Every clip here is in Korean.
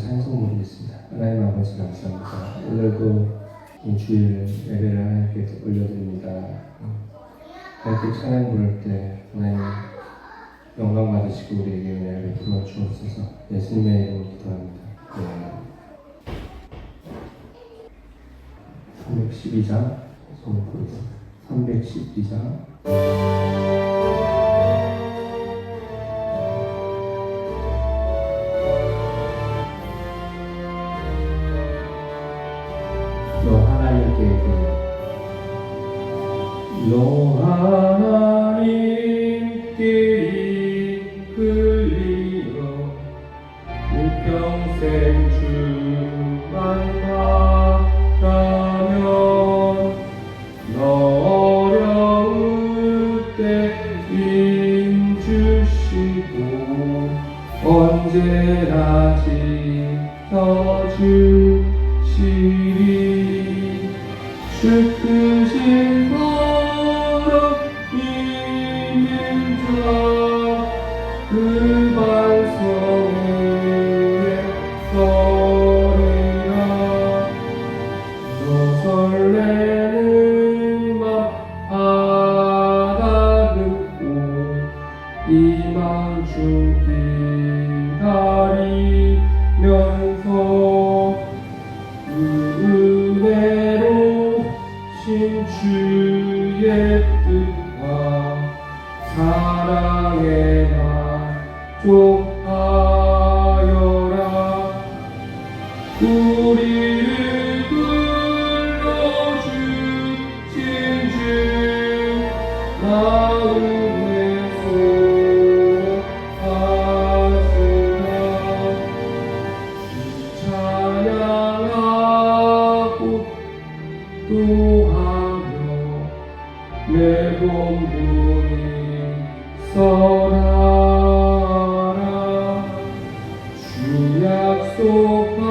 찬송물이 있습니다. 하나님 아버지 감사합니다. 오늘도 이 주일 예배를 하나님께 올려드립니다. 하나님께 찬양 부를 때 하나님 영광 받으시고 우리에게 은혜를 베풀어 주옵소서. 예수님의 이름으로 기도합니다. 312장 손을 보겠습니다. 312장 너 하나님께 이끌리어 일평생 주만 바라면 너 어려울 때 힘주시고 언제나 지켜주시리. 주 크신 그 반석 위에 서리라. 너 설레는 맘 알아듣고 이만 주 기다리면서 그 은혜로 신 주의 뜻과 사랑의 족하여라. 우리를 불러주신 주 마음에 소하시나 주 찬양하고 또 하며 내 본분이 선하라. 주 약속하신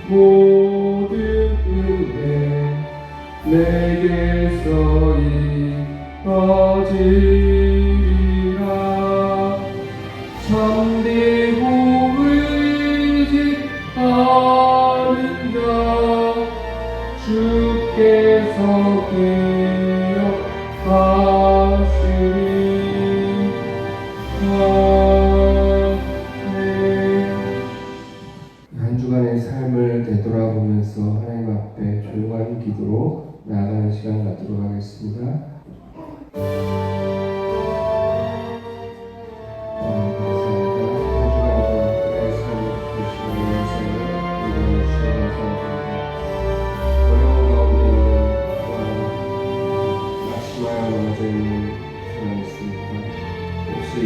모든 은혜 내게서 이뤄지리라. 참되고 의지하는 자 주께서 기억하시리. 한 주간의 삶을 되돌아보면서 하나님 앞에 조용한 기도로 나아가는 시간 갖도록 하겠습니다.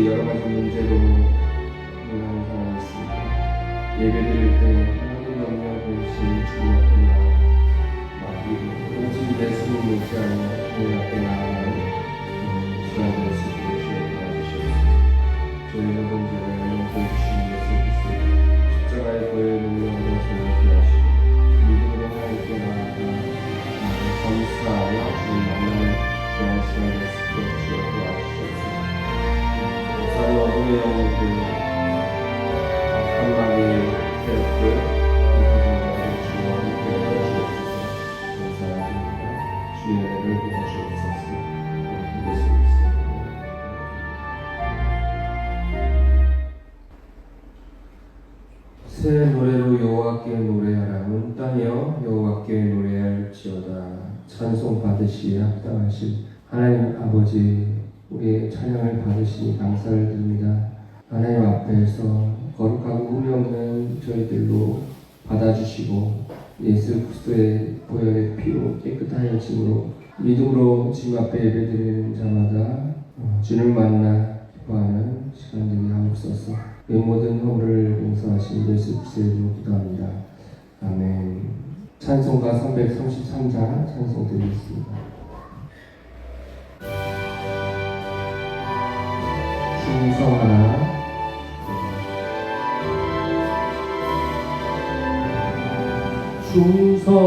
여러 가지 문제로 고민하는 사람이 있습니다. 예배 드릴 때 하나님 명령 보시 주님 앞에 맡기고 오직 예수님 못지않아 주님 앞에 나아가는 시간 될 수 있게 도와주시옵소서. 저희 모든 죄를 용서해 주시는 예수 그리스도 십자가의 보혈 능력으로 저희를 구하시고 믿음으로 하나님께 나아가 감사하여 주님 만나는 귀한 시간 될 수 있게 주여 도와주시옵소서. 사는 어둠의 영혼들 한마디 새롭게 주와 함께 해주옵소서. 감사합니다. 주의 은혜를 부어주옵소서. 예수 그리스도 새 노래로 여호와께 노래하라. 온 땅이여 여호와께 노래할지어다. 찬송 받으시기에 합당하신 하나님 아버지, 우리의 찬양을 받으시니 감사를 드립니다. 하나님 앞에서 거룩하고 흠이 없는 저희들로 받아주시고 예수 그리스도의 보혈의 피로 깨끗하여짐으로 믿음으로 주님 앞에 예배드리는 자마다 주를 만나 기뻐하는 시간 되게 하옵소서. 그 모든 허물을 용서하신 예수 그리스도의 이름으로 기도합니다. 아멘. 찬송가 333장 찬송 드리겠습니다. 충성하라.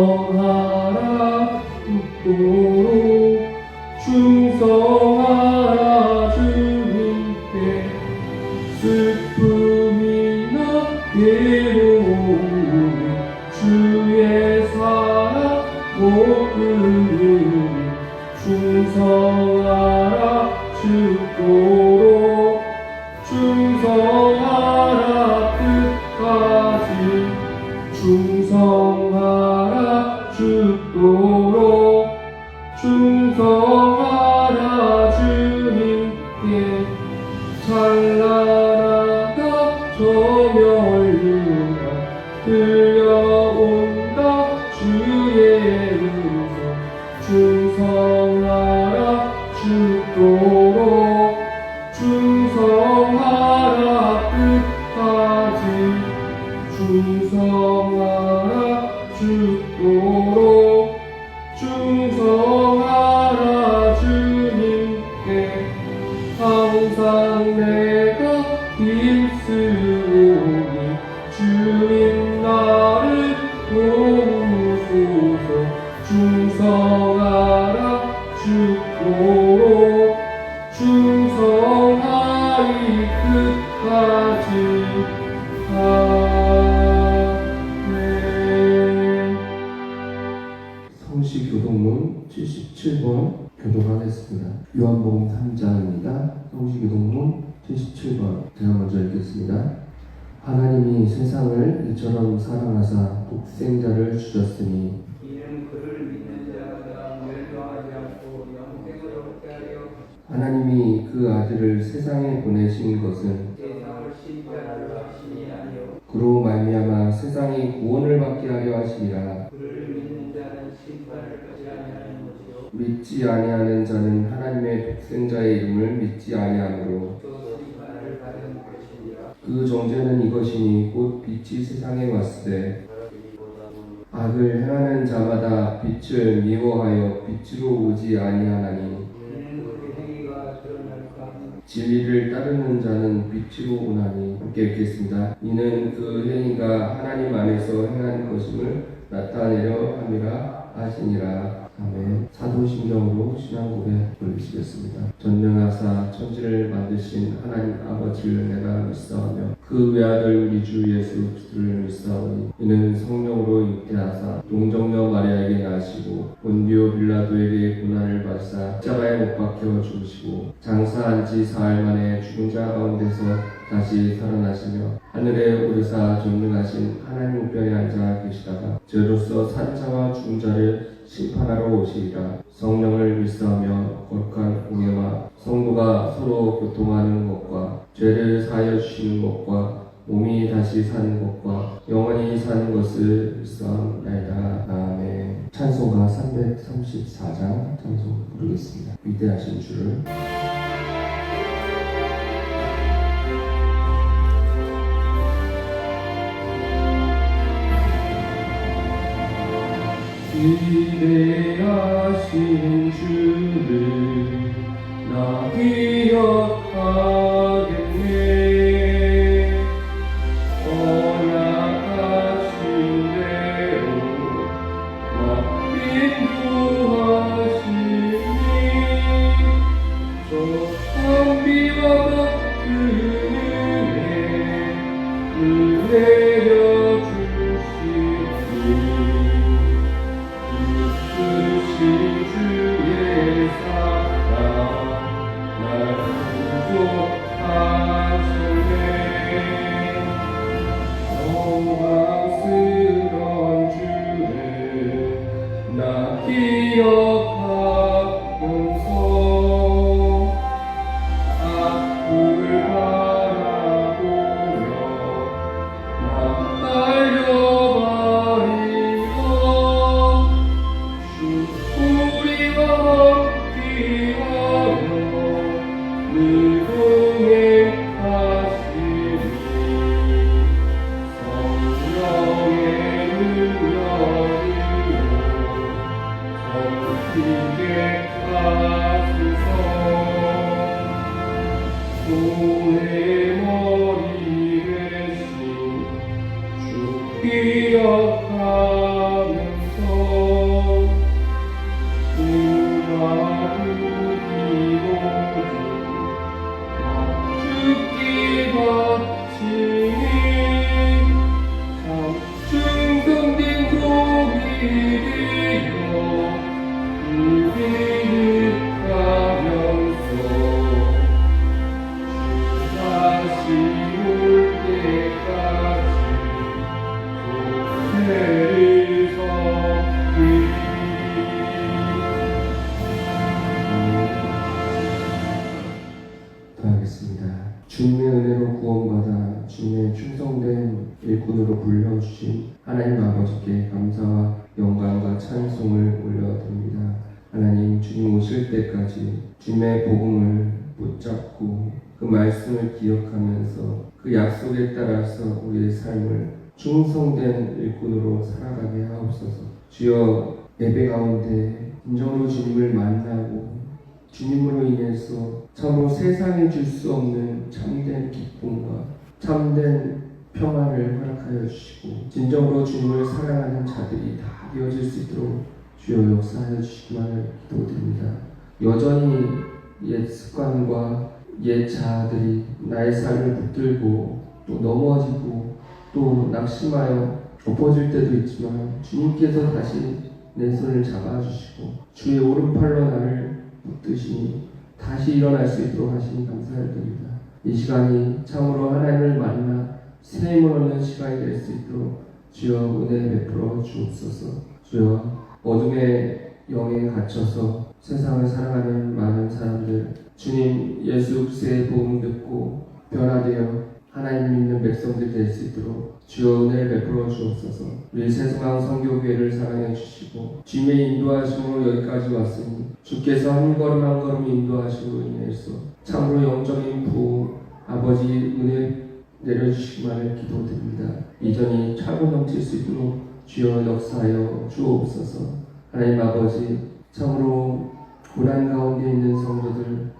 충성하라 죽도록 충성하라 주님께 슬픔이 나게 들려온다 주의 음성 충성하라 죽도록 충성하라 끝까지 충성하라 죽도록 충성하라 주님께 항상 내가 힘쓰오니 주님 나를 도우소서 충성하라 죽도록 충성하리 끝까지 아멘. 성시교동문 77번 교독하겠습니다. 요한복음 3장입니다. 성시교동문 77번 제가 먼저 읽겠습니다. 하나님이 세상을 이처럼 사랑하사 독생자를 주셨으니 이는 그를 믿는 자마다 멸망하지 않고 영생을 얻게 하려 하나님이 그 아들을 세상에 보내신 것은 세상을 심판하려 하심이 아니요 그로 말미암아 세상이 구원을 받게 하려 하시니라. 그를 믿는 자는 심판을 받지 아니하는 것이요 믿지 아니하는 자는 하나님의 독생자의 이름을 믿지 아니하므로 또 심판을 받은 것이니라 그 정죄는 이것이니 곧 빛이 세상에 왔을 때 악을 행하는 자마다 빛을 미워하여 빛으로 오지 아니하나니 이는 그 행위가 드러날까 진리를 따르는 자는 빛으로 오나니. 함께 읽겠습니다. 이는 그 행위가 하나님 안에서 행한 것임을 나타내려 함이라 하시니라. 아멘. 사도신경으로 신앙 고백 올리시겠습니다. 전능하사 천지를 만드신 하나님 아버지를 내가 믿사오며 그 외아들 우리 주 예수 그리스도를 믿사오니 이는 성령으로 잉태하사 동정녀 마리아에게 나시고 본디오 빌라도에게 고난을 받으사 십자가에 못 박혀 죽으시고 장사한 지 사흘 만에 죽은 자 가운데서 다시 살아나시며 하늘에 오르사 전능하신 하나님 우편에 앉아 계시다가 죄로서 산 자와 죽은 자를 심판하러 오시리라. 성령을 믿사오며 거룩한 공예와 성도가 서로 교통하는 것과 죄를 사하여 주시는 것과 몸이 다시 사는 것과 영원히 사는 것을 믿사옵나이다. 아멘. 찬송가 334장 찬송 부르겠습니다. 위대하신 주를. 위대하신 주를 나 기억하겠네. 언약하신 대로 나 인도하시니 저 선비와 그 은혜 은혜여 주시니 주의 사랑 날 구속하시네. 영광스러운 주를 나 기억하면서 앞을 바라보며 나 달려가리라. 우리와 함께하며 늘 동행하시니 성령의 능력이요 성티게 하소서. 손에 머리 대신 주 기억하면서 죽기 바치니 참 충성된 종이되어 우리를 가면서 주 다시 올 때까지 교회를 섬기리. 하겠습니다. 주님의 은혜로 구원받아 주님의 충성된 일꾼으로 불려주신 하나님 아버지께 감사와 영광과 찬송을 올려드립니다. 하나님, 주님 오실 때까지 주님의 복음을 붙잡고 그 말씀을 기억하면서 그 약속에 따라서 우리의 삶을 충성된 일꾼으로 살아가게 하옵소서. 주여, 예배 가운데 진정으로 주님을 만나고 주님으로 인해서 참으로 세상에 줄 수 없는 참된 기쁨과 참된 평안을 허락하여 주시고 진정으로 주님을 사랑하는 자들이 다 되어질 수 있도록 주여 역사하여 주시기만을 기도드립니다. 여전히 옛 습관과 옛 자아들이 나의 삶을 붙들고 또 넘어지고 또 낙심하여 엎어질 때도 있지만 주님께서 다시 내 손을 잡아주시고 주의 오른팔로 나를 붙드시니 다시 일어날 수 있도록 하시니 감사를 드립니다. 이 시간이 참으로 하나님을 만나 새 힘을 얻는 시간이 될 수 있도록 주여 은혜 베풀어 주옵소서. 주여, 어둠의 영에 갇혀서 세상을 살아가는 많은 사람들, 주님 예수 그리스도의 복음 듣고 변화되어 하나님 믿는 백성들이 될 수 있도록 주여 은혜를 베풀어 주옵소서. 우리 새소망 선교교회를 사랑해 주시고 주님의 인도하심으로 여기까지 왔으니 주께서 한 걸음 한 걸음 인도하심으로 인해서 참으로 영적인 부흥 아버지 은혜 내려주시기만을 기도드립니다. 이전이 차고 넘칠 수 있도록 주여 역사하여 주옵소서. 하나님 아버지, 참으로 고난 가운데 있는 성도들,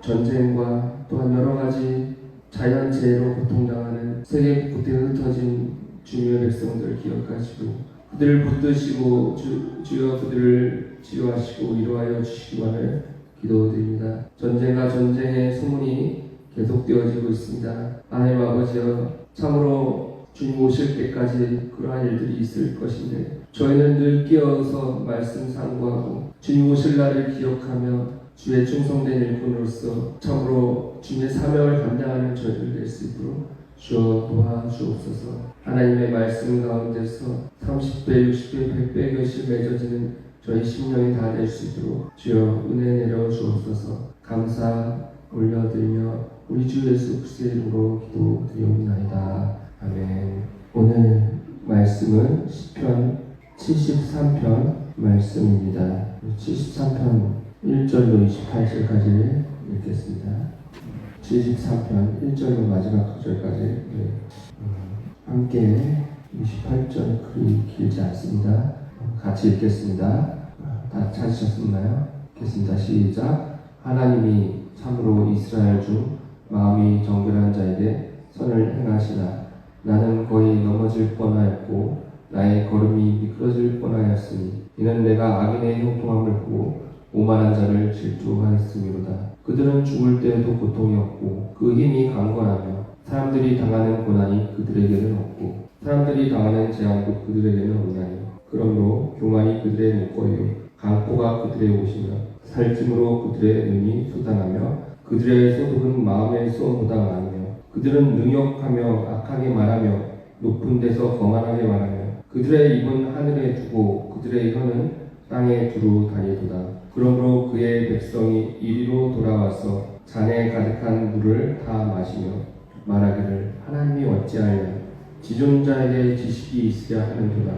전쟁과 또한 여러 가지 자연재해로 고통당하는 세계 곳곳에 흩어진 주님의 백성들을 기억하시고 그들을 붙드시고 주여 그들을 치유하시고 위로하여 주시기만을 기도드립니다. 전쟁과 전쟁의 소문이 계속되어지고 있습니다. 하나님 아버지여, 참으로 주님 오실 때까지 그러한 일들이 있을 것인데 저희는 늘 깨어서 말씀 상고하고 주님 오실 날을 기억하며 주의 충성된 일꾼으로서 참으로 주님의 사명을 감당하는 저희들 될 수 있도록 주여 도와주옵소서. 하나님의 말씀 가운데서 30배, 60배, 100배 것이 맺어지는 저희 심령이 다 될 수 있도록 주여 은혜 내려 주옵소서. 감사 올려드리며 우리 주 예수 그리스도의 이름으로 기도드리옵나이다. 아멘. 오늘 말씀은 시편 73편 말씀입니다. 73편 1절로 28절까지 읽겠습니다. 73편 1절로 마지막 구절까지 함께 28절 그리 길지 않습니다. 같이 읽겠습니다. 다 찾으셨나요? 읽겠습니다. 시작. 하나님이 참으로 이스라엘 중 마음이 정결한 자에게 선을 행하시나 나는 거의 넘어질 뻔하였고 나의 걸음이 미끄러질 뻔하였으니 이는 내가 악인의 형통함을 보고 오만한 자를 질투하였음이로다. 그들은 죽을 때에도 고통이 없고 그 힘이 강건하며 사람들이 당하는 고난이 그들에게는 없고 사람들이 당하는 재앙도 그들에게는 없나니 그러므로 교만이 그들의 목걸이요 강포가 그들의 옷이며 살찜으로 그들의 눈이 쏟아나며 그들의 소득은 마음의 소원보다 많으며 그들은 능욕하며 악하게 말하며 높은 데서 거만하게 말하며 그들의 입은 하늘에 두고 그들의 혀는 땅에 두루 다니도다. 그러므로 그의 백성이 이리로 돌아와서 잔에 가득한 물을 다 마시며 말하기를 하나님이 어찌하여 지존자에게 지식이 있으랴 하는도다.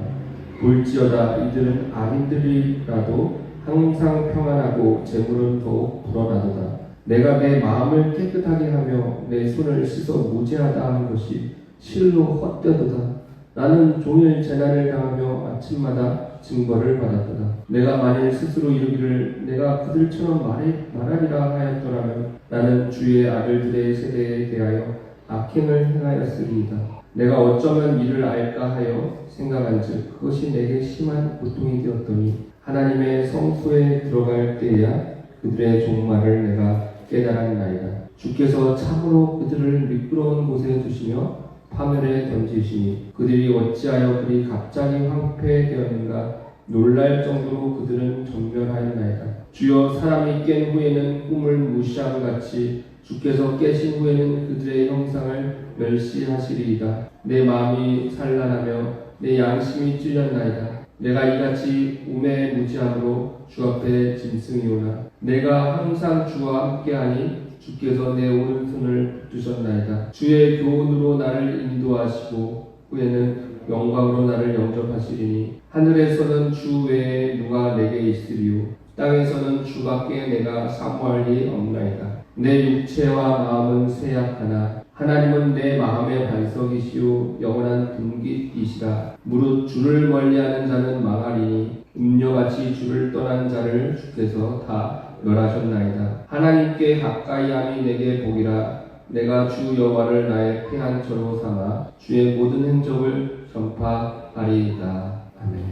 볼지어다 이들은 악인들이라도 항상 평안하고 재물은 더욱 불어나도다. 내가 내 마음을 깨끗하게 하며 내 손을 씻어 무죄하다 하는 것이 실로 헛되도다. 나는 종일 재난을 당하며 아침마다 징벌을 받았도다. 내가 만일 스스로 이르기를 내가 그들처럼 말하리라 하였더라면 나는 주의 아들들의 세대에 대하여 악행을 행하였으리이다. 내가 어쩌면 이를 알까 하여 생각한즉 그것이 내게 심한 고통이 되었더니 하나님의 성소에 들어갈 때에야 그들의 종말을 내가 깨달았나이다. 주께서 참으로 그들을 미끄러운 곳에 두시며 파멸에 던지시니 그들이 어찌하여 그리 갑자기 황폐되었는가 놀랄 정도로 그들은 전멸하였나이다. 주여 사람이 깬 후에는 꿈을 무시함같이 주께서 깨신 후에는 그들의 형상을 멸시하시리이다. 내 마음이 산란하며 내 양심이 찔렸나이다. 내가 이같이 우매무지함으로 주 앞에 짐승이오나 내가 항상 주와 함께하니 주께서 내 오른손을 붙드셨나이다. 주의 교훈으로 나를 인도하시고 후에는 영광으로 나를 영접하시리니 하늘에서는 주 외에 누가 내게 있으리요 땅에서는 주밖에 내가 사모할 리 없나이다. 내 육체와 마음은 쇠약하나 하나님은 내 마음의 반석이시요 영원한 분깃이시라. 무릇 주를 멀리하는 자는 망하리니 음녀같이 주를 떠난 자를 주께서 다 멸하셨나이다. 하나님께 가까이함이 내게 복이라. 내가 주 여호와를 나의 피난처로 삼아 주의 모든 행적을 전파하리이다. 아멘.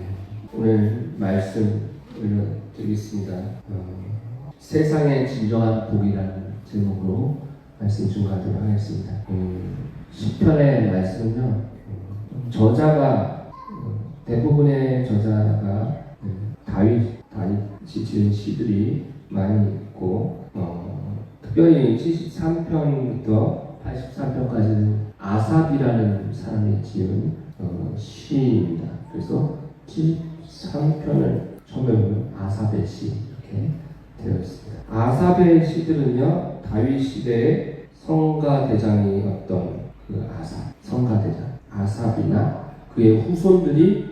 오늘 말씀 드리겠습니다. 세상의 진정한 복이라는 제목으로 말씀 중간하도록 하겠습니다. 시편의 말씀은요, 저자가 대부분의 저자가 다윗이 지은 시들이 많이 있고, 특별히 73편부터 83편까지는 아삽이라는 사람이 지은 시입니다. 그래서 73편을 처음에 보면 아삽의 시 이렇게 되어 있습니다. 아삽의 시들은요, 다윗 시대의 성가대장이었던 그 아삽, 성가대장 아삽이나 그의 후손들이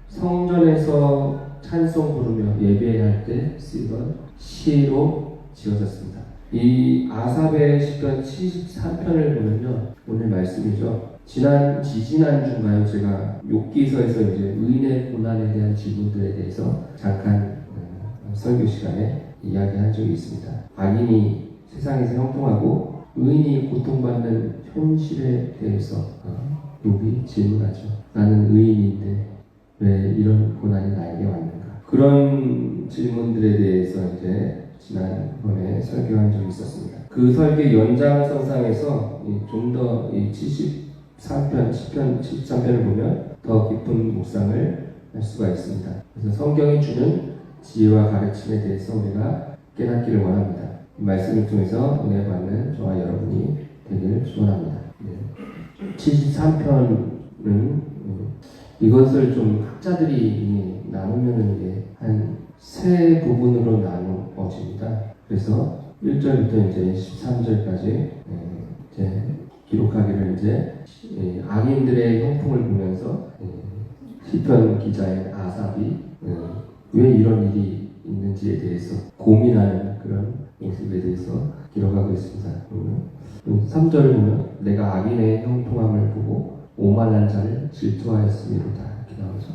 성전에서 찬송 부르며 예배할 때 쓰던 시로 지어졌습니다. 이 아삽의 시편 73편을 보면요, 오늘 말씀이죠. 지지난주인가요? 제가 욥기서에서 이제 의인의 고난에 대한 질문들에 대해서 잠깐 설교 시간에 이야기한 적이 있습니다. 악인이 세상에서 형통하고 의인이 고통받는 현실에 대해서 욥이 질문하죠. 나는 의인인데 왜 이런 고난이 나에게 왔는가? 그런 질문들에 대해서 이제 지난번에 설교한 적이 있었습니다. 그 설교 연장선상에서 좀 더 73편, 10편, 73편을 보면 더 깊은 묵상을 할 수가 있습니다. 그래서 성경이 주는 지혜와 가르침에 대해서 우리가 깨닫기를 원합니다. 이 말씀을 통해서 은혜 받는 저와 여러분이 되기를 소원합니다. 73편은 이것을 좀 학자들이 나누면 이게 한 세 부분으로 나누어집니다. 그래서 1절부터 이제 13절까지 이제 기록하기를 이제 악인들의 형풍을 보면서 시편 기자인 아삽이 왜 이런 일이 있는지에 대해서 고민하는 그런 모습에 대해서 기록하고 있습니다. 3절을 보면 내가 악인의 형통함을 보고 오만한 자를 질투하였음이로다 이렇게 나오죠.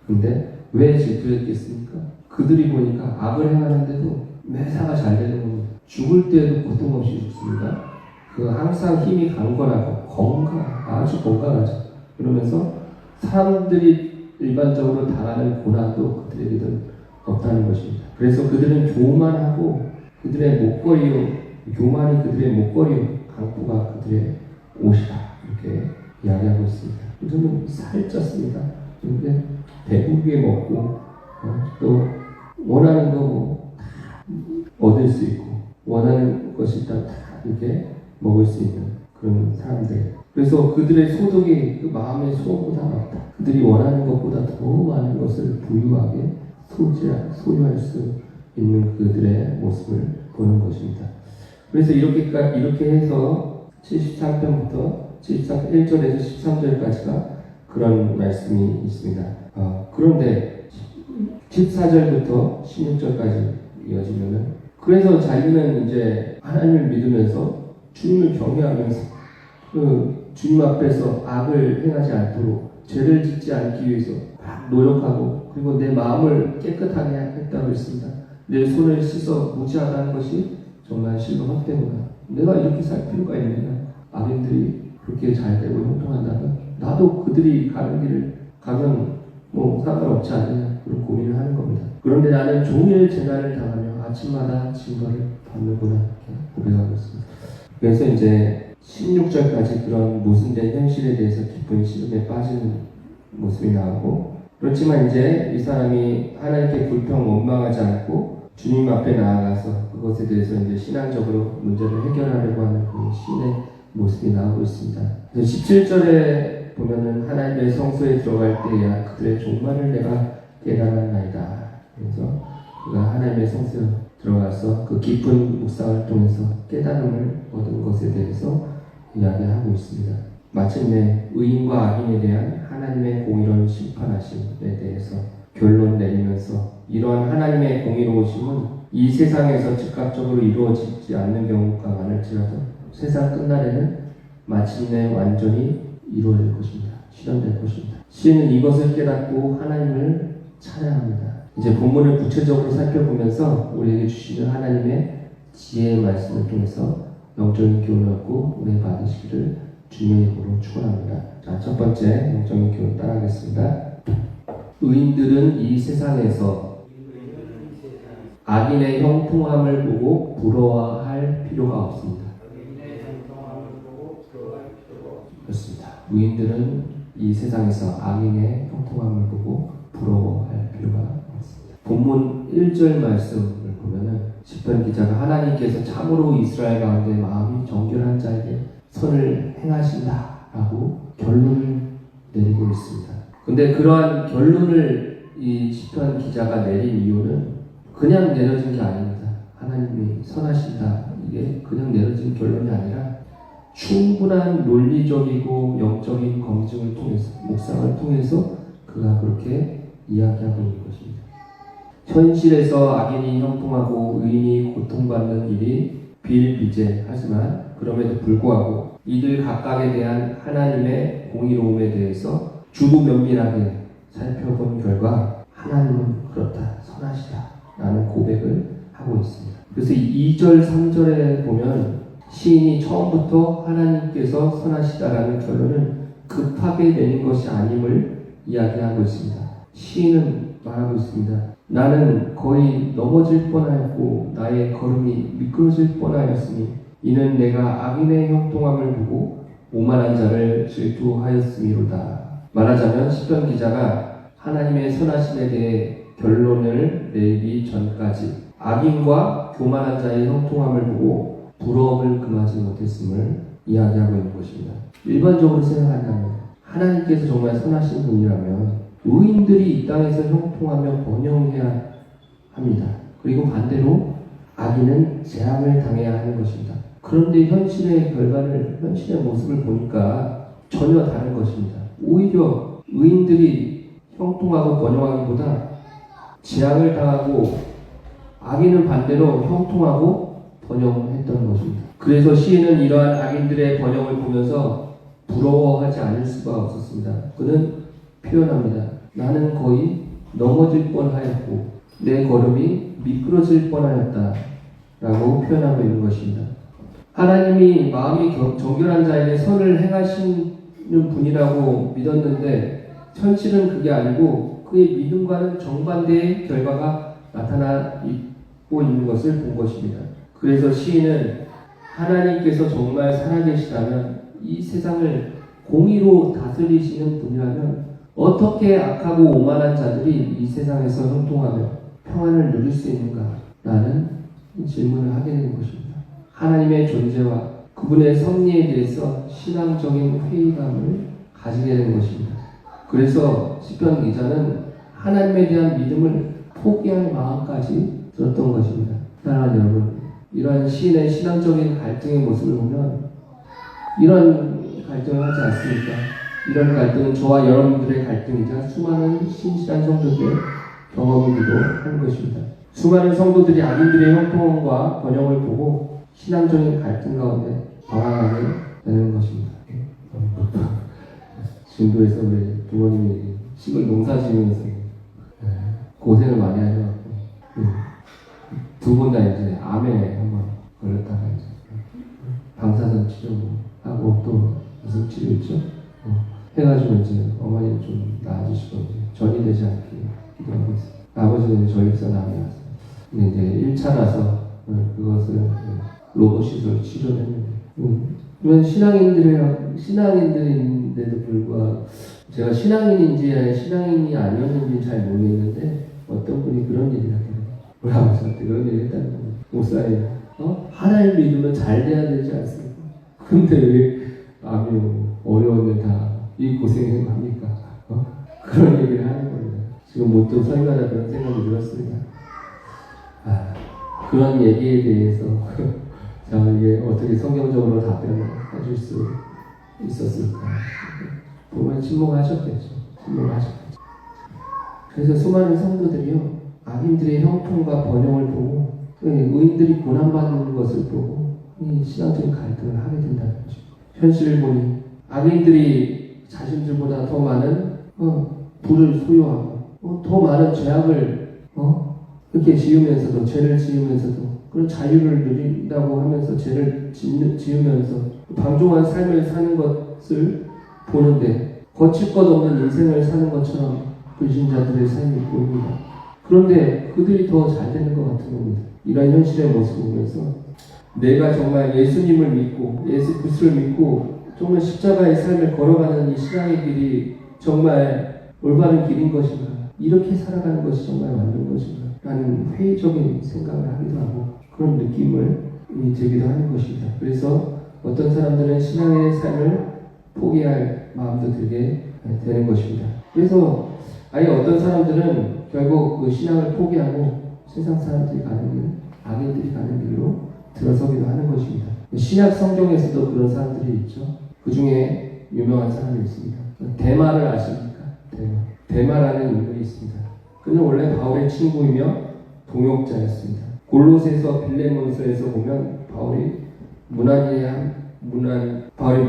근데 왜 질투했겠습니까? 그들이 보니까 악을 행하는데도 매사가 잘 되는 겁니다. 죽을 때도 고통 없이 죽습니다. 그 항상 힘이 강건하고 아주 건강하죠. 그러면서 사람들이 일반적으로 당하는 고난도 그들에게는 없다는 것입니다. 그래서 그들은 교만하고 그들의 목걸이요, 교만이 그들의 목걸이요, 강포가 그들의 옷이다 이렇게 이야기하고 있습니다. 요즘은 살쪘습니다. 그런데 배부르게 먹고 또 원하는 거 다 얻을 수 있고 원하는 것이 있다면 다 이렇게 먹을 수 있는 그런 사람들. 그래서 그들의 소득이 그 마음의 소원보다 많다. 그들이 원하는 것보다 더 많은 것을 부유하게 소유할 수 있는 그들의 모습을 보는 것입니다. 그래서 이렇게 해서 73편부터 1절에서 13절까지가 그런 말씀이 있습니다. 그런데 14절부터 16절까지 이어지면은 그래서 자기는 이제 하나님을 믿으면서 주님을 경외하면서 그 주님 앞에서 악을 행하지 않도록 죄를 짓지 않기 위해서 막 노력하고 그리고 내 마음을 깨끗하게 했다고 했습니다. 내 손을 씻어 무지하다는 것이 정말 실로 헛되구나. 내가 이렇게 살 필요가 있느냐. 악인들이 그렇게 잘 되고 형통한다면 나도 그들이 가는 길을 가면 뭐 상관없지 않느냐 그런 고민을 하는 겁니다. 그런데 나는 종일 재난을 당하며 아침마다 징벌을 받는구나 이렇게 고백하고 있습니다. 그래서 이제 16절까지 그런 모순된 현실에 대해서 깊은 시름에 빠지는 모습이 나오고 그렇지만 이제 이 사람이 하나님께 불평 원망하지 않고 주님 앞에 나아가서 그것에 대해서 이제 신앙적으로 문제를 해결하려고 하는 그 신의 모습이 나오고 있습니다. 그래서 17절에 보면은 하나님의 성소에 들어갈 때야 그들의 종말을 내가 깨달았나이다. 그래서 그가 하나님의 성소에 들어가서 그 깊은 묵상을 통해서 깨달음을 얻은 것에 대해서 이야기하고 있습니다. 마침내 의인과 악인에 대한 하나님의 공의로운 심판하심에 대해서 결론 내리면서 이러한 하나님의 공의로우심은 이 세상에서 즉각적으로 이루어지지 않는 경우가 많을지라도 세상 끝날에는 마침내 완전히 이루어질 것입니다. 실현될 것입니다. 시인은 이것을 깨닫고 하나님을 찬양합니다. 이제 본문을 구체적으로 살펴보면서 우리에게 주시는 하나님의 지혜의 말씀을 통해서 영적인 교훈을 얻고 은혜 받으시기를 주님의 이름으로 축원합니다. 자, 첫 번째 영적인 교훈 따라하겠습니다. 의인들은 이 세상에서 악인의 형통함을 보고 부러워할 필요가 없습니다. 그렇습니다. 의인들은 이 세상에서 악인의 형통함을 보고 부러워할 필요가 없습니다. 본문 1절 말씀을 보면은 시편 기자가 하나님께서 참으로 이스라엘 가운데 마음이 정결한 자에게 선을 행하신다라고 결론을 내리고 있습니다. 근데 그러한 결론을 이 시편 기자가 내린 이유는 그냥 내려진 게 아닙니다. 하나님이 선하신다, 이게 그냥 내려진 결론이 아니라 충분한 논리적이고 영적인 검증을 통해서, 묵상을 통해서 그가 그렇게 이야기하고 있는 것입니다. 현실에서 악인이 형통하고 의인이 고통받는 일이 비일비재하지만 그럼에도 불구하고 이들 각각에 대한 하나님의 공의로움에 대해서 주도 면밀하게 살펴본 결과 하나님은 그렇다, 선하시다 라는 고백을 하고 있습니다. 그래서 2절, 3절에 보면 시인이 처음부터 하나님께서 선하시다라는 결론을 급하게 내린 것이 아님을 이야기하고 있습니다. 시인은 말하고 있습니다. 나는 거의 넘어질 뻔하였고 나의 걸음이 미끄러질 뻔하였으니 이는 내가 악인의 형통함을 보고 오만한 자를 질투하였음이로다. 말하자면 시편 기자가 하나님의 선하심에 대해 결론을 내기 전까지 악인과 교만한 자의 형통함을 보고 부러움을 금하지 못했음을 이야기하고 있는 것입니다. 일반적으로 생각한다면 하나님께서 정말 선하신 분이라면 의인들이 이 땅에서 형통하며 번영해야 합니다. 그리고 반대로 악인은 재앙을 당해야 하는 것입니다. 그런데 현실의 결과를, 현실의 모습을 보니까 전혀 다른 것입니다. 오히려 의인들이 형통하고 번영하기보다 재앙을 당하고 악인은 반대로 형통하고 번영했던 것입니다. 그래서 시인은 이러한 악인들의 번영을 보면서 부러워하지 않을 수가 없었습니다. 그는 표현합니다. 나는 거의 넘어질 뻔하였고 내 걸음이 미끄러질 뻔하였다 라고 표현하고 있는 것입니다. 하나님이 마음이 정결한 자에게 선을 행하시는 분이라고 믿었는데 현실은 그게 아니고 그의 믿음과는 정반대의 결과가 나타나고 있는 것을 본 것입니다. 그래서 시인은 하나님께서 정말 살아계시다면 이 세상을 공의로 다스리시는 분이라면 어떻게 악하고 오만한 자들이 이 세상에서 형통하며 평안을 누릴 수 있는가? 라는 질문을 하게 되는 것입니다. 하나님의 존재와 그분의 섭리에 대해서 신앙적인 회의감을 가지게 되는 것입니다. 그래서 시편 기자는 하나님에 대한 믿음을 포기할 마음까지 들었던 것입니다. 사랑하는 여러분, 이러한 시인의 신앙적인 갈등의 모습을 보면 이런 갈등을 하지 않습니까? 이런 갈등은 저와 여러분들의 갈등이자 수많은 신실한 성도들의 경험이기도 한 것입니다. 수많은 성도들이 악인들의 형통과 번영을 보고 신앙적인 갈등 가운데 방황하게 되는 것입니다. 진도에서 우리 부모님이 식을 농사 지으면서 고생을 많이 하셔서 두 분 다 이제 암에 한번 걸렸다가 이제 방사선 치료하고 또 무슨 치료 있죠? 해가지고 이제 어머니 좀 나아지시고 이제 전이 되지 않게 기도하고 있어요. 아버지는 전립선 암이 왔어요. 근데 이제 1차라서 그것을 로봇시설 치료를 했는데 그러면 신앙인들인데도 불구하고 제가 신앙인인지 신앙인이 아니었는지 잘 모르겠는데 어떤 분이 그런 얘기를 하더라고요. 우리 아버지한테 그런 얘기를 했다는 거예요. 목사님, 하나님 믿으면 잘 돼야 되지 않습니까? 근데 왜 암이 어려운데 다 이 고생을 합니까? 그런 얘기를 하는 겁니다. 지금 문득 설교하다 그런 생각이 들었습니다. 그런 얘기에 대해서 자, 이게 어떻게 성경적으로 답변을 해줄 수 있었을까? 보면 침묵하셨겠죠. 침묵하셨겠죠. 그래서 수많은 성도들이요, 악인들의 형통과 번영을 보고 의인들이 고난받는 것을 보고 이 신앙적인 갈등을 하게 된다는 거죠. 현실을 보니 악인들이 자신들보다 더 많은 부를 소유하고 더 많은 죄악을 이렇게 지으면서도, 죄를 지으면서도 그런 자유를 누린다고 하면서 죄를 지으면서 방종한 삶을 사는 것을 보는데 거칠 것 없는 인생을 사는 것처럼 불신자들의 삶이 보입니다. 그런데 그들이 더 잘 되는 것 같은 겁니다. 이런 현실의 모습을 보면서 내가 정말 예수님을 믿고 예수 그리스도를 믿고 정말 십자가의 삶을 걸어가는 이 신앙의 길이 정말 올바른 길인 것인가, 이렇게 살아가는 것이 정말 맞는 것인가 라는 회의적인 생각을 하기도 하고 그런 느낌을 들기도 하는 것입니다. 그래서 어떤 사람들은 신앙의 삶을 포기할 마음도 들게 되는 것입니다. 그래서 아예 어떤 사람들은 결국 그 신앙을 포기하고 세상 사람들이 가는 길, 악인들이 가는 길로 들어서기도 하는 것입니다. 신약 성경에서도 그런 사람들이 있죠. 그 중에 유명한 사람이 있습니다. 데마를 아십니까? 데마라는 인물이 있습니다. 그는 원래 바울의 친구이며 동역자였습니다. 골로새서 빌레몬서에서 보면 바울이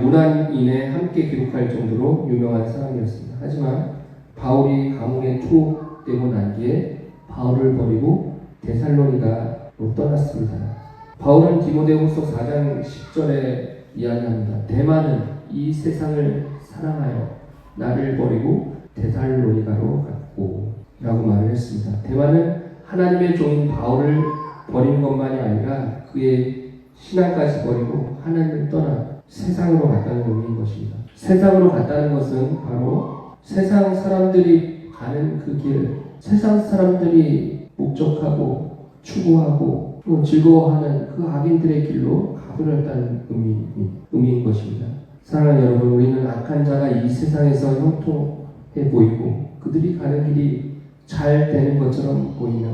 문안인에 함께 기록할 정도로 유명한 사람이었습니다. 하지만 바울이 감옥에 투옥되고 난 뒤에 바울을 버리고 데살로니가로 떠났습니다. 바울은 디모데후서 4장 10절에 이야기합니다. 데마는 이 세상을 사랑하여 나를 버리고 데살로니가로 갔고 라고 말을 했습니다. 데마는 하나님의 종인 바울을 버린 것만이 아니라 그의 신앙까지 버리고 하나님을 떠나 세상으로 갔다는 의미인 것입니다. 세상으로 갔다는 것은 바로 세상 사람들이 가는 그 길, 세상 사람들이 목적하고 추구하고 즐거워하는 그 악인들의 길로 가버렸다는 의미인 것입니다. 사랑하는 여러분, 우리는 악한 자가 이 세상에서 형통해 보이고 그들이 가는 길이 잘 되는 것처럼 보이며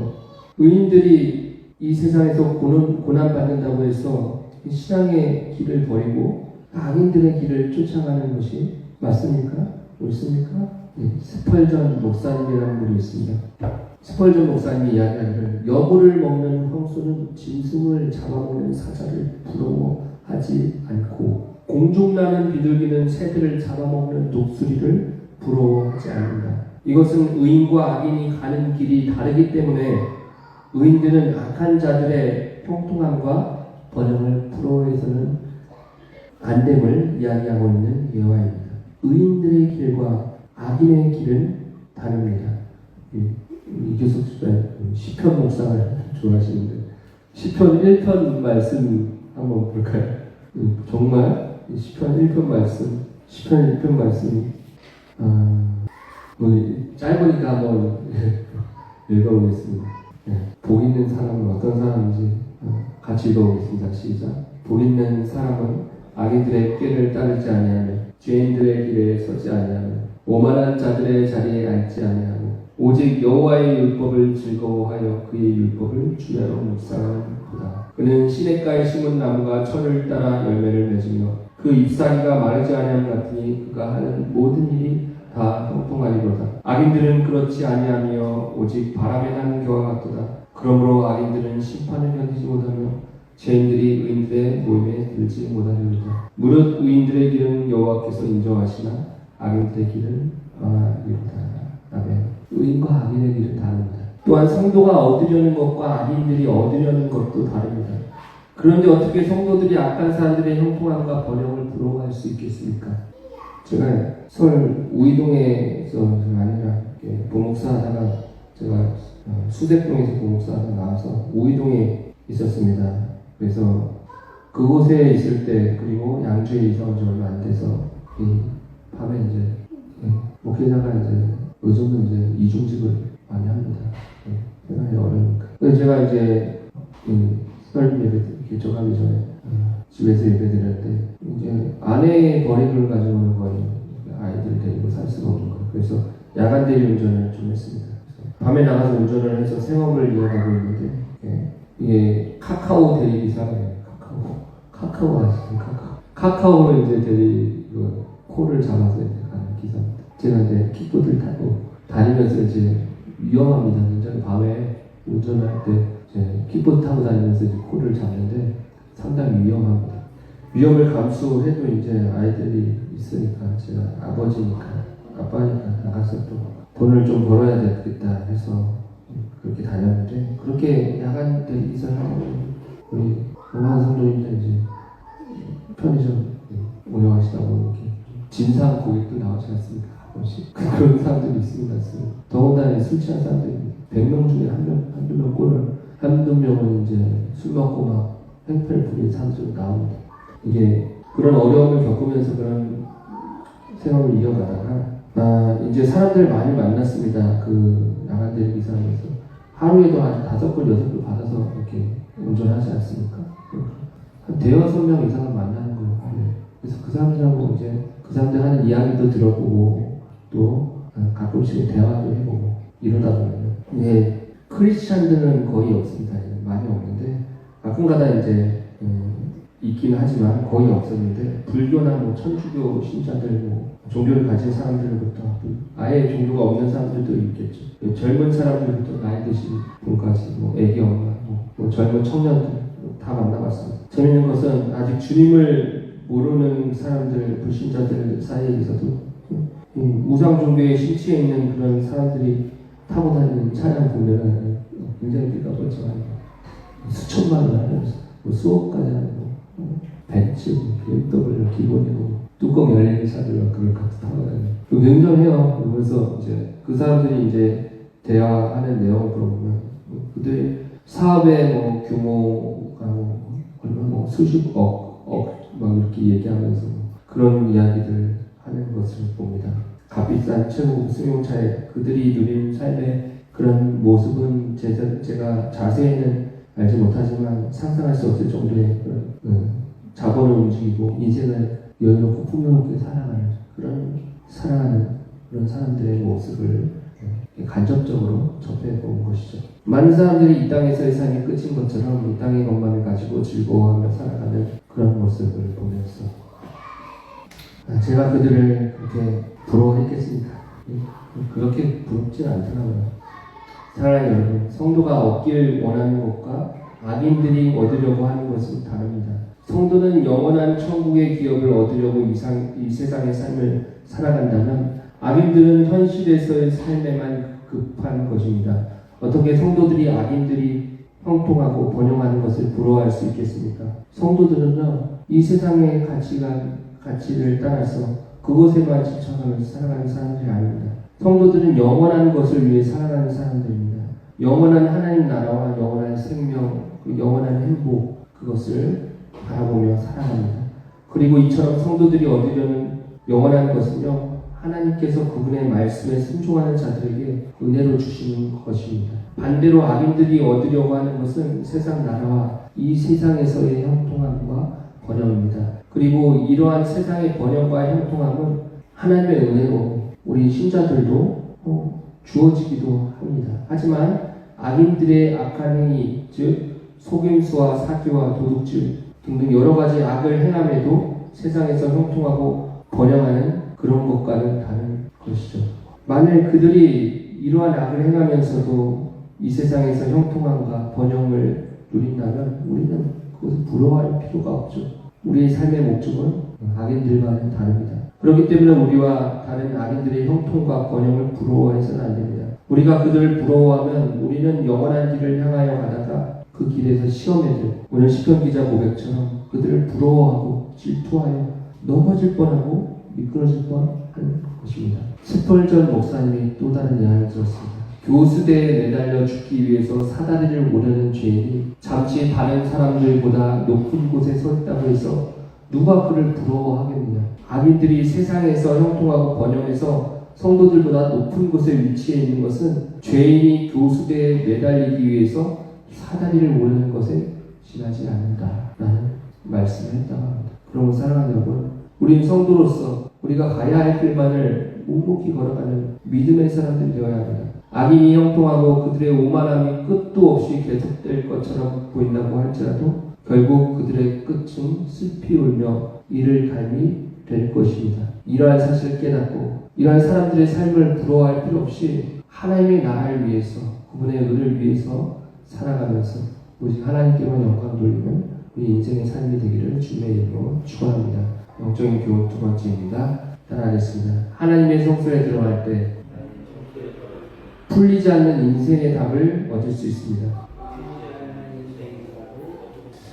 의인들이 이 세상에서 고난받는다고 해서 신앙의 길을 버리고 악인들의 길을 쫓아가는 것이 맞습니까? 옳습니까? 네, 스펄전 목사님이라는 분이 있습니다. 스펄전 목사님이 이야기하기를 여부를 먹는 황소는 짐승을 잡아먹는 사자를 부러워하지 않고 공중나는 비둘기는 새들을 잡아먹는 독수리를 부러워하지 않는다. 이것은 의인과 악인이 가는 길이 다르기 때문에 의인들은 악한 자들의 형통함과 번영을 부러워해서는 안 됨을 이야기하고 있는 예화입니다. 의인들의 길과 악인의 길은 다릅니다. 이교석 시편 묵상을 좋아하시는데 시편 1편 말씀 한번 볼까요? 정말 시편 1편 말씀, 시편 1편 말씀이 짧으니까 한번 읽어보겠습니다. 복 있는 사람은 어떤 사람인지 같이 읽어보겠습니다. 시작. 복 있는 사람은 악인들의 꾀를 따르지 아니하며 죄인들의 길에 서지 아니하며 오만한 자들의 자리에 앉지 아니하고 오직 여호와의 율법을 즐거워하여 그의 율법을 주야로 묵상하는 도다. 그는 시냇가에 심은 나무가 철을 따라 열매를 맺으며 그 잎사귀가 마르지 아니함 같으니 그가 하는 모든 일이 다 형통하리로다. 악인들은 그렇지 아니하며 오직 바람에 나는 겨와 같도다. 그러므로 악인들은 심판을 견디지 못하며 죄인들이 의인들의 모임에 들지 못하리로다. 무릇 의인들의 길은 여호와께서 인정하시나 악인들의 길은 망하리로다. 아멘. 의인과 악인의 길은 다릅니다. 또한 성도가 얻으려는 것과 악인들이 얻으려는 것도 다릅니다. 그런데 어떻게 성도들이 악한 사람들의 형통함과 번영을 부러워할 수 있겠습니까? 제가 서울 우이동에서 아니라 보목사 하다가 제가 수대동에서 보목사 하다가 나와서 우이동에 있었습니다. 그래서 그곳에 있을 때 그리고 양주에 이사 온 지 얼마 안 돼서 밤에 이제 목회자가 이제 요즘은 이제 이중직을 많이 합니다. 생활이 어려우니까. 그래서 제가 이제 설 예배 개척하기 전에 집에서 예배 드릴 때 이제 아내의 거리를 가지고 오는 거예요. 아이들 데리고 살 수가 없는 거예요. 그래서 야간 대리 운전을 좀 했습니다. 그래서 밤에 나가서 운전을 해서 생업을 이어가고 있는데 이게 카카오 대리기사예요. 카카오 아시죠? 카카오를 이제 코를 잡아서 이제 가는 기사입니다. 제가 이제 킥보드를 타고 다니면서 이제 위험합니다. 굉장히 밤에 운전할 때 이제 킥보드 타고 다니면서 이제 코를 잡는데 상당히 위험합니다. 위험을 감수해도 이제 아이들이 있으니까 제가 아버지니까 아빠니까 나가서 또 돈을 좀 벌어야 되겠다 해서 그렇게 다녔는데 그렇게 야간 대기사를 하고 우리 공항 성도님들 이제 편의점 운영하시다 보니 이렇게 진상 고객도 나오지 않습니까? 가끔씩 그런 사람들이 있습니다. 더군다나 술 취한 사람들이 100명 중에 한두 명 꼴을 한두 명은 이제 술 먹고 막 행패를 부리는 사람들이 나옵니다. 이게 그런 어려움을 겪으면서 그런 생활을 이어가다가 이제 사람들 많이 만났습니다. 그 야간 대기사하면서 하루에도 한 5건, 6건 받아서 이렇게 운전하지 않습니까? 한 대여섯 명 이상을 만나는 거예요. 그래서 그 사람들하고 이제 그 사람들 하는 이야기도 들어보고 또 가끔씩 대화도 해보고 이러다 보면 이게 크리스찬들은 거의 없습니다. 많이 없는데 가끔가다 이제 있긴 하지만 거의 없었는데 불교나 뭐 천주교 신자들 뭐 종교를 가진 사람들부터 아예 종교가 없는 사람들도 있겠죠. 젊은 사람들부터 나이 드신 분까지 뭐 애기 엄마 뭐 젊은 청년들 다 만나봤습니다. 재밌는 것은 아직 주님을 모르는 사람들 불신자들 사이에서도 우상 종교에 심취해 있는 그런 사람들이 타고 다니는 차량 보면 굉장히 비가 벌쩍합니다. 수천만 원 하면서 뭐 수억까지 하는 벤츠, BMW 기본이고 뚜껑 열리는 차들과 그걸 같이 타고 다니는 굉장해요. 그래서 이제 그 사람들이 이제 대화하는 내용을 들어보면 그들의 사업의 뭐 규모가 뭐 얼마 뭐 수십억 막 이렇게 얘기하면서 그런 이야기들 하는 것을 봅니다. 값비싼 최고 승용차에 그들이 누리는 삶의 그런 모습은 제가 자세히는 알지 못하지만 상상할 수 없을 정도의 그런 자본을 움직이고 인생을 여유롭고 풍요롭게 살아가는 그런 사람들의 모습을 간접적으로 접해본 것이죠. 많은 사람들이 이 땅에서의 삶이 끝인 것처럼 이 땅의 것만을 가지고 즐거워하며 살아가는 그런 모습을 보면서 제가 그들을 그렇게 부러워했겠습니까? 그렇게 부럽진 않더라고요. 사랑하는 여러분, 성도가 얻길 원하는 것과 악인들이 얻으려고 하는 것은 다릅니다. 성도는 영원한 천국의 기업을 얻으려고 이 세상의 삶을 살아간다면 악인들은 현실에서의 삶에만 급한 것입니다. 어떻게 성도들이 악인들이 형통하고 번영하는 것을 부러워할 수 있겠습니까? 성도들은요, 이 세상의 가치를 따라서 그곳에만 지쳐가면서 살아가는 사람들이 아닙니다. 성도들은 영원한 것을 위해 살아가는 사람들입니다. 영원한 하나님 나라와 영원한 생명, 영원한 행복, 그것을 바라보며 살아갑니다. 그리고 이처럼 성도들이 얻으려는 영원한 것은요, 하나님께서 그분의 말씀에 순종하는 자들에게 은혜로 주시는 것입니다. 반대로 악인들이 얻으려고 하는 것은 세상 나라와 이 세상에서의 형통함과 번영입니다. 그리고 이러한 세상의 번영과 형통함은 하나님의 은혜로 우리 신자들도 주어지기도 합니다. 하지만 악인들의 악한 행위, 즉 속임수와 사기와 도둑질 등등 여러 가지 악을 행함에도 세상에서 형통하고 번영하는 그런 것과는 다른 것이죠. 만일 그들이 이러한 악을 행하면서도 이 세상에서 형통함과 번영을 누린다면 우리는 그것을 부러워할 필요가 없죠. 우리의 삶의 목적은 악인들과는 다릅니다. 그렇기 때문에 우리와 다른 악인들의 형통과 번영을 부러워해서는 안 됩니다. 우리가 그들을 부러워하면 우리는 영원한 길을 향하여 가다가 그 길에서 시험에 들고 오늘 시편 기자 고백처럼 그들을 부러워하고 질투하여 넘어질 뻔하고 미끄러질 뻔한 것입니다. 스펄전 목사님이 또 다른 이야기를 들었습니다. 교수대에 매달려 죽기 위해서 사다리를 오르는 죄인이 잠시 다른 사람들보다 높은 곳에 서 있다고 해서 누가 그를 부러워하겠느냐. 악인들이 세상에서 형통하고 번영해서 성도들보다 높은 곳에 위치해 있는 것은 죄인이 교수대에 매달리기 위해서 사다리를 오르는 것에 지나지 않는다라는 말씀을 했다고 합니다. 그러므로 사랑하는 여러분, 우린 성도로서 우리가 가야 할 길만을 묵묵히 걸어가는 믿음의 사람들이 되어야 합니다. 악인이 형통하고 그들의 오만함이 끝도 없이 계속될 것처럼 보인다고 할지라도 결국 그들의 끝은 슬피 울며 이를 갈미 될 것입니다. 이러한 사실을 깨닫고 이러한 사람들의 삶을 부러워할 필요 없이 하나님의 나라를 위해서 그분의 의를 위해서 살아가면서 오직 하나님께만 영광 돌리는 우리 인생의 삶이 되기를 주님의 이름으로 축원합니다. 영적인 교훈 두 번째입니다. 따라하겠습니다. 하나님의 성소에 들어갈 때 풀리지 않는 인생의 답을 얻을 수 있습니다.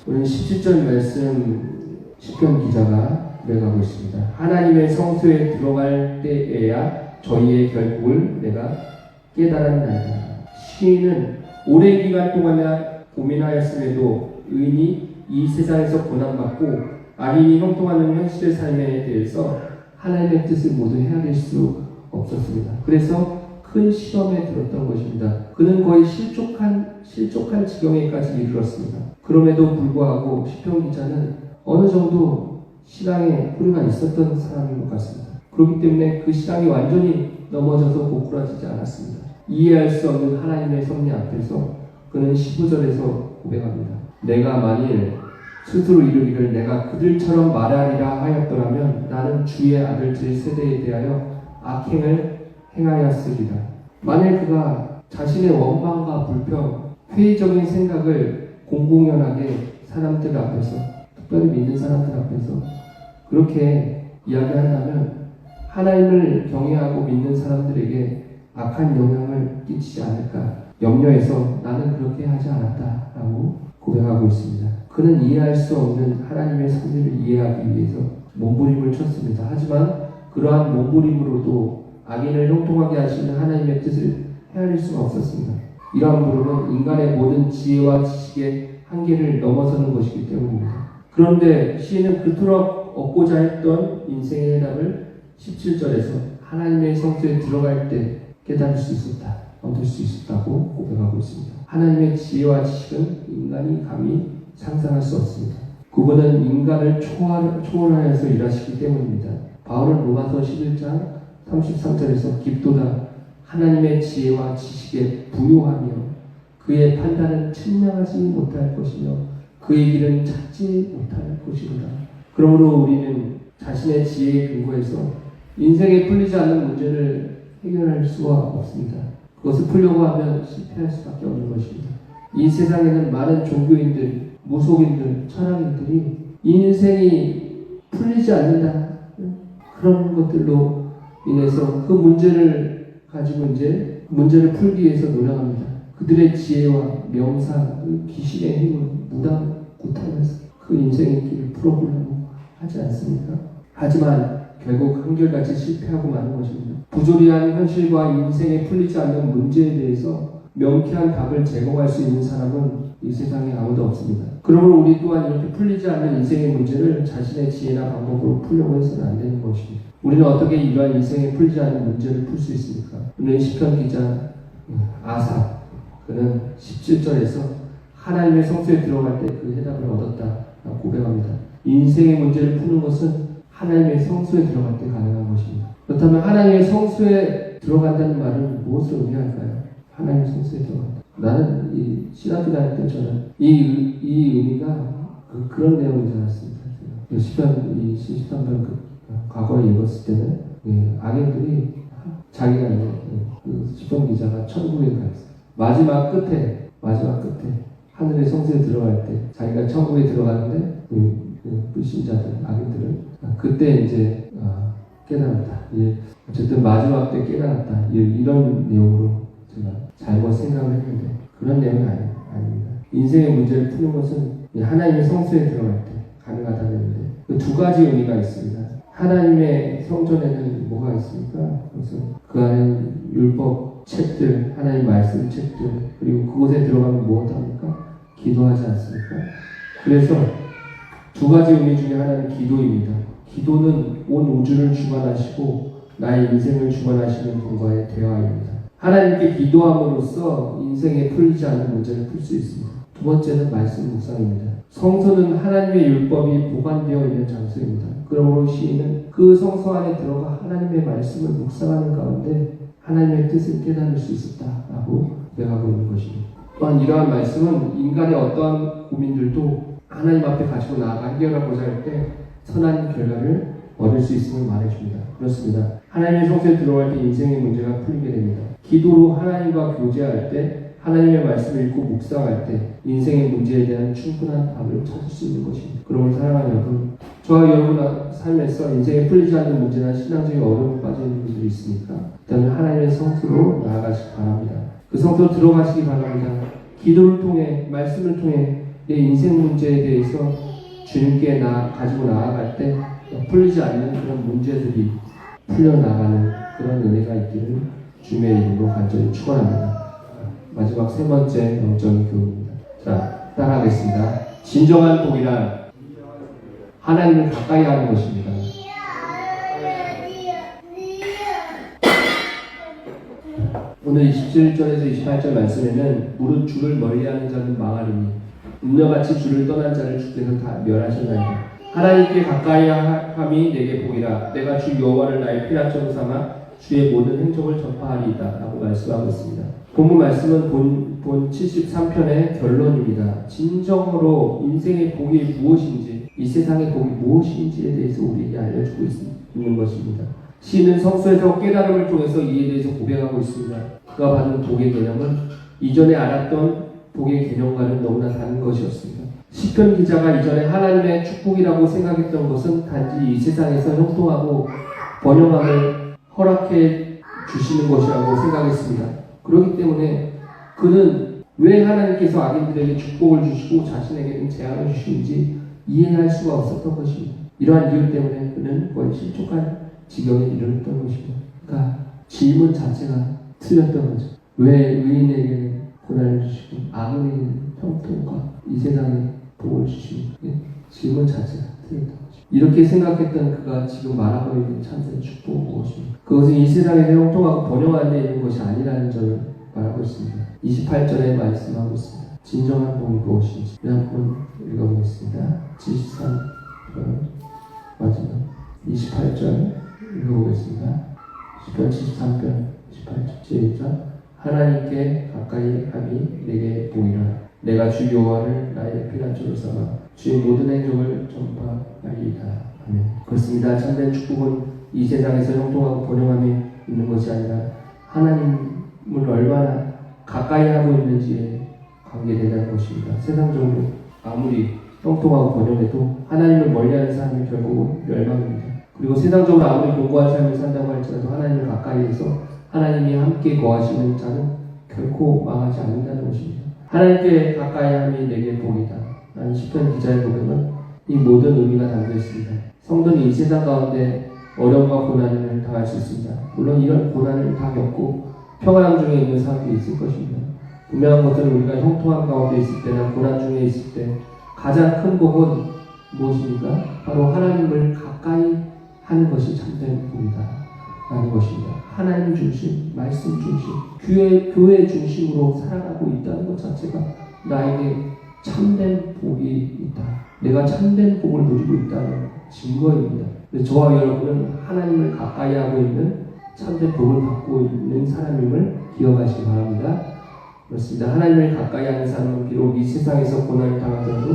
우리는 17절 말씀 시편 기자가 그래가고 있습니다. 하나님의 성소에 들어갈 때에야 저희의 결국을 내가 깨달았나이다. 시인은 오랜 기간 동안 고민하였음에도 의인이 이 세상에서 고난받고 악인이 형통하는 현실의 삶에 대해서 하나님의 뜻을 모두 헤아릴 수 없었습니다. 그래서 큰 시험에 들었던 것입니다. 그는 거의 실족한 지경에까지 이르렀습니다. 그럼에도 불구하고 시편 기자는 어느 정도 신앙에 뿌리가 있었던 사람인 것 같습니다. 그렇기 때문에 그 신앙이 완전히 넘어져서 고꾸라지지 않았습니다. 이해할 수 없는 하나님의 섭리 앞에서 그는 15절에서 고백합니다. 내가 만일 스스로 이르기를 내가 그들처럼 말하리라 하였더라면 나는 주의 아들들 세대에 대하여 악행을 행하였으리라. 만일 그가 자신의 원망과 불평, 회의적인 생각을 공공연하게 사람들 앞에서, 특별히 믿는 사람들 앞에서 그렇게 이야기한다면 하나님을 경외하고 믿는 사람들에게 악한 영향을 끼치지 않을까 염려해서 나는 그렇게 하지 않았다라고 고백하고 있습니다. 그는 이해할 수 없는 하나님의 섭리를 이해하기 위해서 몸부림을 쳤습니다. 하지만 그러한 몸부림으로도 악인을 형통하게 하시는 하나님의 뜻을 헤아릴 수가 없었습니다. 이러한 부름은 인간의 모든 지혜와 지식의 한계를 넘어서는 것이기 때문입니다. 그런데 시인은 그토록 얻고자 했던 인생의 해답을 17절에서 하나님의 성소에 들어갈 때 깨달을 수 있었다, 얻을 수 있었다고 고백하고 있습니다. 하나님의 지혜와 지식은 인간이 감히 상상할 수 없습니다. 그분은 인간을 초월하여서 일하시기 때문입니다. 바울은 로마서 11장 33절에서 깊도다 하나님의 지혜와 지식에 부요하며 그의 판단은 측량하지 못할 것이며 그의 길은 찾지 못할 것이로다. 그러므로 우리는 자신의 지혜에 근거해서 인생에 풀리지 않는 문제를 해결할 수가 없습니다. 그것을 풀려고 하면 실패할 수밖에 없는 것입니다. 이 세상에는 많은 종교인들, 무속인들, 철학인들이 인생이 풀리지 않는다, 그런 것들로 인해서 그 문제를 가지고 이제 문제를 풀기 위해서 노력합니다. 그들의 지혜와 명상, 그 귀신의 힘을 무당구타면서 그 인생의 길을 풀어보려고 하지 않습니까? 하지만 결국 한결같이 실패하고 마는 것입니다. 부조리한 현실과 인생에 풀리지 않는 문제에 대해서 명쾌한 답을 제공할 수 있는 사람은 이 세상에 아무도 없습니다. 그러므로 우리 또한 이렇게 풀리지 않는 인생의 문제를 자신의 지혜나 방법으로 풀려고 해서는 안 되는 것입니다. 우리는 어떻게 이러한 인생에 풀리지 않는 문제를 풀 수 있습니까? 오늘 시편 기자 아삽, 그는 17절에서 하나님의 성소에 들어갈 때 그 해답을 얻었다라고 고백합니다. 인생의 문제를 푸는 것은 하나님의 성소에 들어갈 때 가능한 것입니다. 그렇다면 하나님의 성소에 들어간다는 말은 무엇을 의미할까요? 하나님의 성소에 들어간다. 나는 이 신학교 다닐 때 저는 이 의미가 그런 내용인 줄 알았습니다. 시편 13편 과거에 읽었을 때는 악인들이 자기가 그 시편 기자가 천국에 가 있어요. 마지막 끝에 하늘의 성소에 들어갈 때 자기가 천국에 들어가는데 불신자들, 악인들은 그때 이제 깨달았다. 어쨌든 마지막 때 깨달았다. 이런 내용으로 제가 잘못 생각을 했는데 그런 내용이 아닙니다. 인생의 문제를 푸는 것은 하나님의 성소에 들어갈 때 가능하다는데 그 두 가지 의미가 있습니다. 하나님의 성전에는 뭐가 있습니까? 그래서 그 안에 율법 책들, 하나님 말씀 책들, 그리고 그곳에 들어가면 무엇합니까? 기도하지 않습니까? 그래서 두 가지 의미 중에 하나는 기도입니다. 기도는 온 우주를 주관하시고 나의 인생을 주관하시는 분과의 대화입니다. 하나님께 기도함으로써 인생에 풀리지 않는 문제를 풀 수 있습니다. 두 번째는 말씀 묵상입니다. 성소는 하나님의 율법이 보관되어 있는 장소입니다. 그러므로 시인은 그 성소 안에 들어가 하나님의 말씀을 묵상하는 가운데 하나님의 뜻을 깨달을 수 있었다라고 고백하고 있는 것입니다. 또한 이러한 말씀은 인간의 어떠한 고민들도 하나님 앞에 가지고 나아가 해결하고자 할 때 선한 결과를 얻을 수 있음을 말해줍니다. 그렇습니다. 하나님의 성소에 들어갈 때 인생의 문제가 풀리게 됩니다. 기도로 하나님과 교제할 때, 하나님의 말씀을 읽고 묵상할 때 인생의 문제에 대한 충분한 답을 찾을 수 있는 것입니다. 그러므로 사랑하는 여러분, 저와 여러분 삶에서 인생에 풀리지 않는 문제나 신앙적인 어려움에 빠져 있는 분들이 있으니까 일단 하나님의 성소로 나아가시기 바랍니다. 그 성소로 들어가시기 바랍니다. 기도를 통해, 말씀을 통해 내 인생 문제에 대해서 주님께 가지고 나아갈 때 풀리지 않는 그런 문제들이 풀려나가는 그런 은혜가 있기를 주님의 이름으로 간절히 축원합니다. 마지막 세 번째 영적인 교훈입니다. 자, 따라하겠습니다. 진정한 복이란 하나님을 가까이 하는 것입니다. 오늘 27절에서 28절 말씀에는 무릇 주를 멀리하는 자는 망하리니 음녀같이 주를 떠난 자를 주께서 다 멸하셨나이다. 하나님께 가까이 함이 내게 복이라. 내가 주 여호와를 나의 피난처로 삼아 주의 모든 행적을 전파하리이다 라고 말씀하고 있습니다. 본문 말씀은 본 73편의 결론입니다. 진정으로 인생의 복이 무엇인지, 이 세상의 복이 무엇인지에 대해서 우리에게 알려주고 있는 것입니다. 시인은 성소에서 깨달음을 통해서 이에 대해서 고백하고 있습니다. 그가 받은 복의 개념은 이전에 알았던 복의 개념과는 너무나 다른 것이었습니다. 시편 기자가 이전에 하나님의 축복이라고 생각했던 것은 단지 이 세상에서 형통하고 번영함을 허락해 주시는 것이라고 생각했습니다. 그렇기 때문에 그는 왜 하나님께서 악인들에게 축복을 주시고 자신에게는 재앙을 주시는지 이해할 수가 없었던 것입니다. 이러한 이유 때문에 그는 거의 실족한 지경에 이르렀던 것입니다. 그러니까 질문 자체가 틀렸던 거죠. 왜 의인에게는 고난을 주시고 악인에게는 형통과 이 세상에 복을 주십니까? 질문 자체가 틀렸던 거죠. 이렇게 생각했던 그가 지금 말하고 있는 참된 축복은 무엇입니까? 그것은 이 세상에서 형통하고 번영한 데 있는 것이 아니라는 점을 말하고 있습니다. 28절에 말씀하고 있습니다. 진정한 복이 무엇인지 한번 읽어보겠습니다. 73절 마지막 28절 읽어보겠습니다. 10편 73편 28절 시작. 하나님께 가까이 함이 내게 복이라. 내가 주 여호와를 나의 피난처로 삼아 주의 모든 행적을 전파하리이다. 아멘. 그렇습니다. 참된 축복은 이 세상에서 형통하고 번영함에 있는 것이 아니라 하나님을 얼마나 가까이 하고 있는지에 관계되는 것입니다. 세상적으로 아무리 형통하고 번영해도 하나님을 멀리하는 사람이 결국 멸망입니다. 그리고 세상적으로 아무리 공고한 삶을 산다고 할지라도 하나님을 가까이해서 하나님이 함께 거하시는 자는 결코 망하지 않는다는 것입니다. 하나님께 가까이 함이 내게 복이다 라는 시편 기자의 고백은 이 모든 의미가 담겨 있습니다. 성도는 이 세상 가운데 어려움과 고난을 당할 수 있습니다. 물론 이런 고난을 다 겪고 평안 중에 있는 사람들이 있을 것입니다. 분명한 것은 우리가 형통한 가운데 있을 때나 고난 중에 있을 때 가장 큰 복은 무엇입니까? 바로 하나님을 가까이 하는 것이 참된 복이다 라는 것입니다. 하나님 중심, 말씀 중심, 교회 중심으로 살아가고 있다는 것 자체가 나에게 참된 복이 있다. 내가 참된 복을 누리고 있다는 증거입니다. 저와 여러분은 하나님을 가까이 하고 있는 참된 복을 받고 있는 사람임을 기억하시기 바랍니다. 그렇습니다. 하나님을 가까이 하는 사람은 비록 이 세상에서 고난을 당하더라도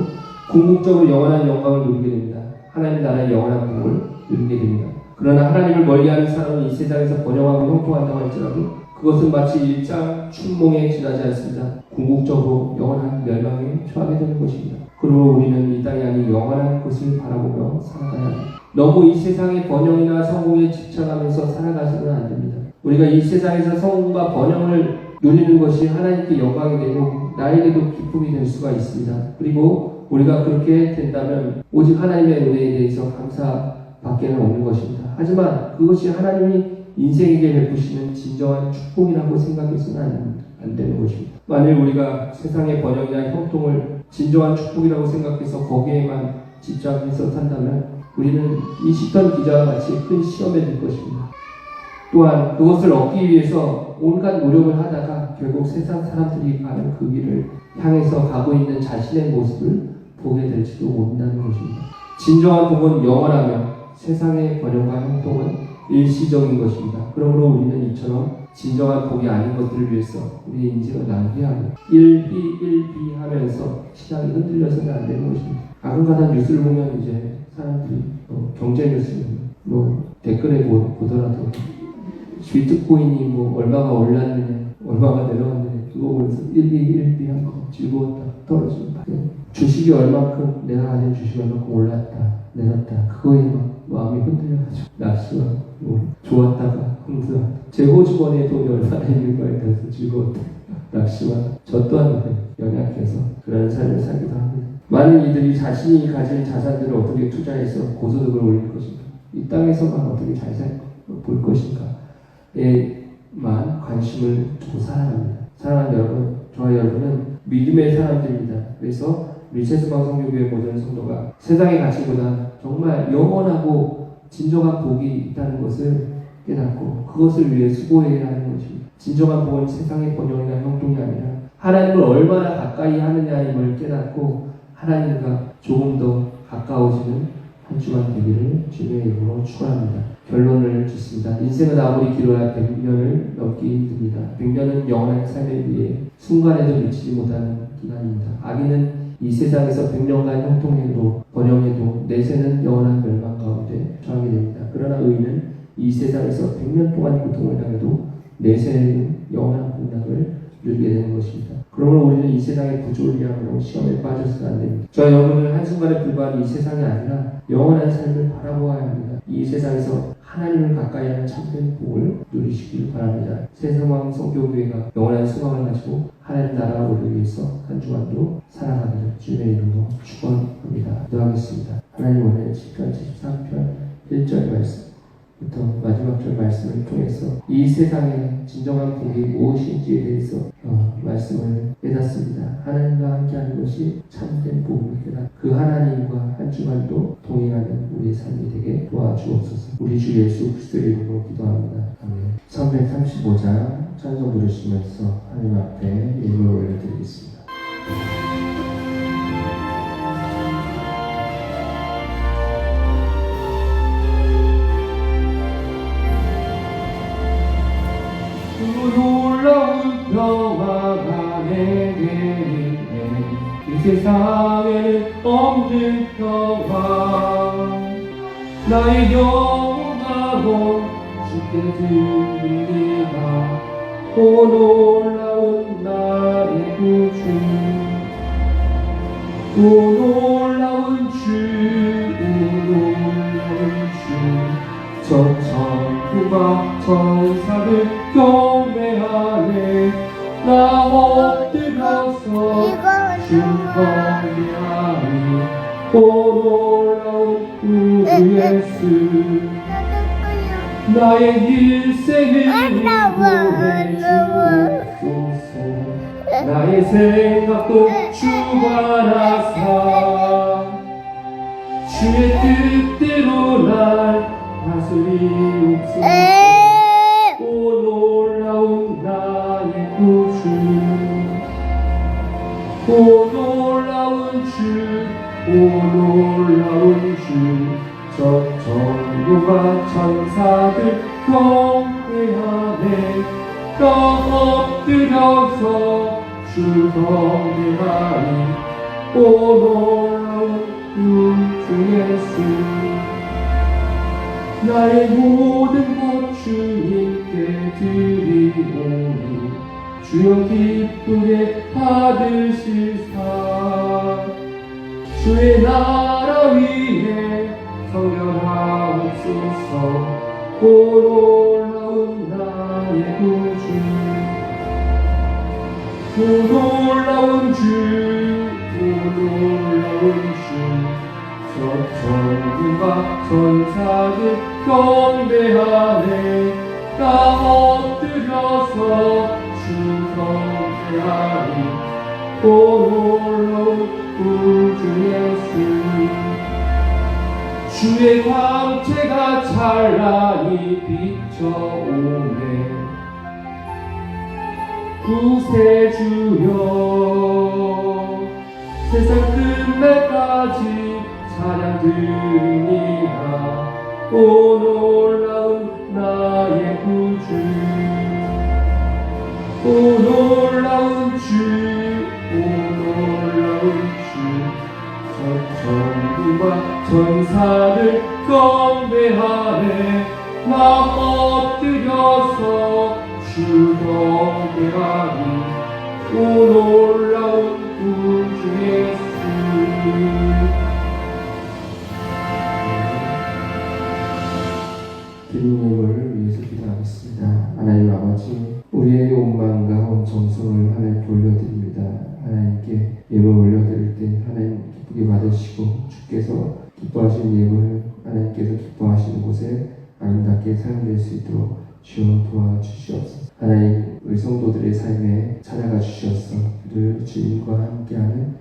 궁극적으로 영원한 영광을 누리게 됩니다. 하나님 나라의 영원한 복을 누리게 됩니다. 그러나 하나님을 멀리하는 사람은 이 세상에서 번영하고 형통한다고 할지라도 그것은 마치 일장 춘몽에 지나지 않습니다. 궁극적으로 영원한 멸망에 처하게 되는 것입니다. 그러므로 우리는 이 땅이 아닌 영원한 것을 바라보며 살아가야 합니다. 너무 이 세상의 번영이나 성공에 집착하면서 살아가서는 안 됩니다. 우리가 이 세상에서 성공과 번영을 누리는 것이 하나님께 영광이 되고 나에게도 기쁨이 될 수가 있습니다. 그리고 우리가 그렇게 된다면 오직 하나님의 은혜에 대해서 감사밖에는 없는 것입니다. 하지만 그것이 하나님이 인생에게 베푸시는 진정한 축복이라고 생각해서는 안 되는 것입니다. 만일 우리가 세상의 번영이나 형통을 진정한 축복이라고 생각해서 거기에만 집착해서 산다면 우리는 이 시편 기자와 같이 큰 시험에 들 것입니다. 또한 그것을 얻기 위해서 온갖 노력을 하다가 결국 세상 사람들이 가는 그 길을 향해서 가고 있는 자신의 모습을 보게 될지도 모른다는 것입니다. 진정한 복은 영원하며 세상의 번영과 형통은 일시적인 것입니다. 그러므로 우리는 이처럼 진정한 복이 아닌 것들을 위해서 우리의 인생을 낭비하고 일비하면서 신앙이 흔들려서는 안 되는 것입니다. 가끔가다 뉴스를 보면 이제 사람들이 경제 뉴스 댓글에 보더라도 비트코인이 얼마가 올랐느냐 얼마가 내려왔느냐 그거 보면서 일비하고 즐거웠다 떨어진다. 주식이 얼마큼 내가 가진 주식이 얼마큼 올랐다 내렸다 그거에 막 마음이 흔들려가지고 납수가 좋았다가 흥분하다 재고주머니에 돈이 얼마나 있는가에 대해서 즐거웠다 납수가 저 또한 연약해서 그런 삶을 살기도 합니다. 많은 이들이 자신이 가진 자산들을 어떻게 투자해서 고소득을 올릴 것인가 이 땅에서만 어떻게 잘 볼 것인가에만 관심을 두고 살아갑니다. 사랑하는 여러분, 저와 여러분은 믿음의 사람들입니다. 그래서 우리 세수방 성교교회 모든 성도가 세상의 가치보다 정말 영원하고 진정한 복이 있다는 것을 깨닫고 그것을 위해 수고해야 하는 것입니다. 진정한 복은 세상의 번영이나 형통이 아니라 하나님을 얼마나 가까이 하느냐임을 깨닫고 하나님과 조금 더 가까워지는 한 주간 되기를 주님의 이름으로 축원합니다. 결론을 짓습니다. 인생은 아무리 길어야 100년을 넘기 힘듭니다. 100년은 영원한 삶에 비해 순간에도 미치지 못하는 기간입니다. 악인은 이 세상에서 100년간 형통해도 번영해도 내세는 영원한 멸망 가운데 처하게 됩니다. 그러나 의인은 이 세상에서 100년 동안 고통을 당해도 내세는 영원한 복락을 누리게 되는 것입니다. 그러므로 우리는 이 세상의 부조리함으로 시험에 빠져서는 안 됩니다. 저와 여러분은 한순간에 불과한 이 세상이 아니라 영원한 삶을 바라보아야 합니다. 이 세상에서 하나님을 가까이 하는 참된 복을 누리시길 바랍니다. 새소망 성교교회가 영원한 소망을 가지고 하나님 나라를 위해서 한 주간도 살아가는 주님의 이름으로 축원합니다. 기도하겠습니다. 하나님 오늘 시편 73편 1절 말씀부터 마지막 절 말씀을 통해서 이 세상의 진정한 복이 무엇인지에 대해서 말씀을 깨닫습니다. 하나님과 함께하는 것이 참된 복을 깨닫 그 하나님과 한 주간도 동행하는 우리의 삶이 되게 도와주옵소서. 우리 주 예수 그리스도의 이름으로 기도합니다. 아멘. 335장 찬송 부르시면서 하나님 앞에 예물을 올려드리겠습니다. 놀라운 평화가 내게 있네. 이 세상에는 없는 평화 나의 영광은 주께 드립니다. 오 놀라운 나의 구주 오 놀라운 주 저 천국과 천사들 경배하네. 나 엎드려서 주 경배하니 오 놀라운 우리 예수 나의 일생을 구해 주옵소서. 나의 생각도 주관하사 주의 뜻대로 날 다스리옵소서. 오 놀라운 나의 구주 오 놀라운 주 오 놀라운 주 저 천국과 천사들 경배하네. 나 엎드려서 주 경배하니 오 놀라운 주 예수 나의 모든 것 주님께 드리오니 주여 기쁘게 받으시사 주의 나라 위에 성결하옵소서. 오 놀라운 나의 구주 오 놀라운 주 오 놀라운 주 저 천국과 천사들 경배하네. 나 엎드려서 주 경배하니 오 놀라운 구주 예수 주의 광채가 찬란히 비춰오네. 구세주여 세상 끝날까지 찬양 드립니다. 오 놀라운 나의 구주 오 놀라운 주 놀라운 주 천군과 천사를 경배하네 나 엎드려서 주 경배하니 오 놀라운 구주 예수 주님을 위해서 기도하겠습니다. 하나님 아버지 우리의 온 마음과 온 정성을 하나님 돌려드립니다. 하나님께 예물 올려드릴 때 하나님 기쁘게 받으시고 주께서 기뻐하시는 예물 하나님께서 기뻐하시는 곳에 아름답게 사용될 수 있도록 주여 도와주시옵소서. 하나님 우리 성도들의 삶에 찾아가 주시옵소서. 늘 주님과 함께하는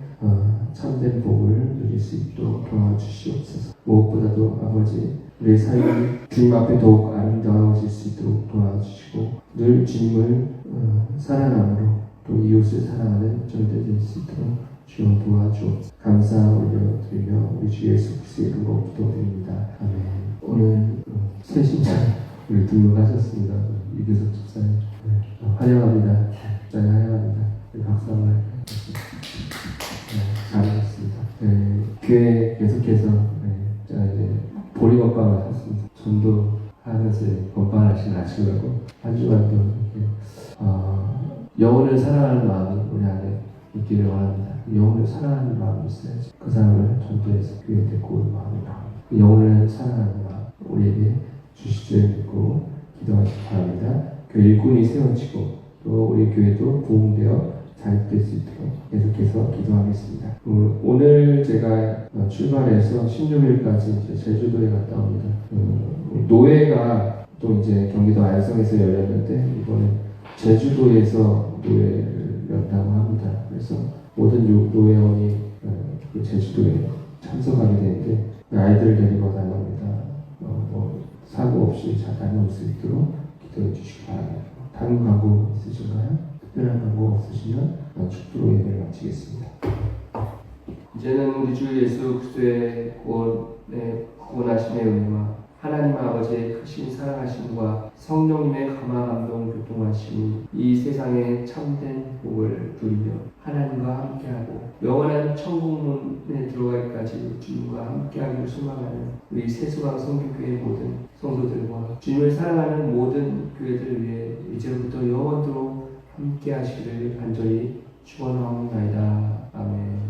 참된 복을 누릴 수 있도록 도와주시옵소서. 무엇보다도 아버지 우리의 삶이 주님 앞에 더욱 아름다워질 수 있도록 도와주시고 늘 주님을 사랑함으로 또 이웃을 사랑하는 저희들 될 수 있도록 주여 도와주옵소서. 감사 올려드리며 우리 주 예수 그리스도의 이름으로 기도드립니다. 아멘. 오늘 새 신장 우리 등록하셨습니다. 이규석 집사님 환영합니다. 집사님 환영합니다. 박수 한번 잘하셨습니다. 교회 계속해서 제가 이제 보리 건빵을 샀습니다. 전도 하면서 건빵하시는 아시려고 한 주간도 이렇게 영혼을 사랑하는 마음이 우리 안에 있기를 원합니다. 영혼을 사랑하는 마음이 있어야지 그 사람을 전도해서 교회에 데리고 올 마음이 나옵니다. 그 영혼을 사랑하는 마음 우리에게 주시길 믿고 기도하시기 바랍니다. 교회 일꾼이 세워지고 또 우리 교회도 부흥되어 자립될 수 있도록 계속해서 기도하겠습니다. 오늘 제가 출발해서 16일까지 이제 제주도에 갔다 옵니다. 노회가 또 이제 경기도 안성에서 열렸는데 이번에 제주도에서 노회를 연다고 합니다. 그래서 모든 노회원이 그 제주도에 참석하게 되는데 아이들을 데리고 다녀옵니다. 사고 없이 잘 다녀올 수 있도록 기도해 주시기 바랍니다. 다른 광고 있으신가요? 특별한 광고 없으시면 축도로 예배를 마치겠습니다. 이제는 우리 주 예수 그리스도의 구원하심의 은혜와 하나님 아버지의 크신 사랑하심과 성령님의 감화 감동 교통하심이 이 세상의 참된 복을 누리며 하나님과 함께하고 영원한 천국문에 들어가기까지 주님과 함께하기를 소망하는 우리 세수강 성교교회 모든 성도들과 주님을 사랑하는 모든 교회들을 위해 이제부터 영원토록 함께하시기를 간절히 축원하옵나이다. 아멘.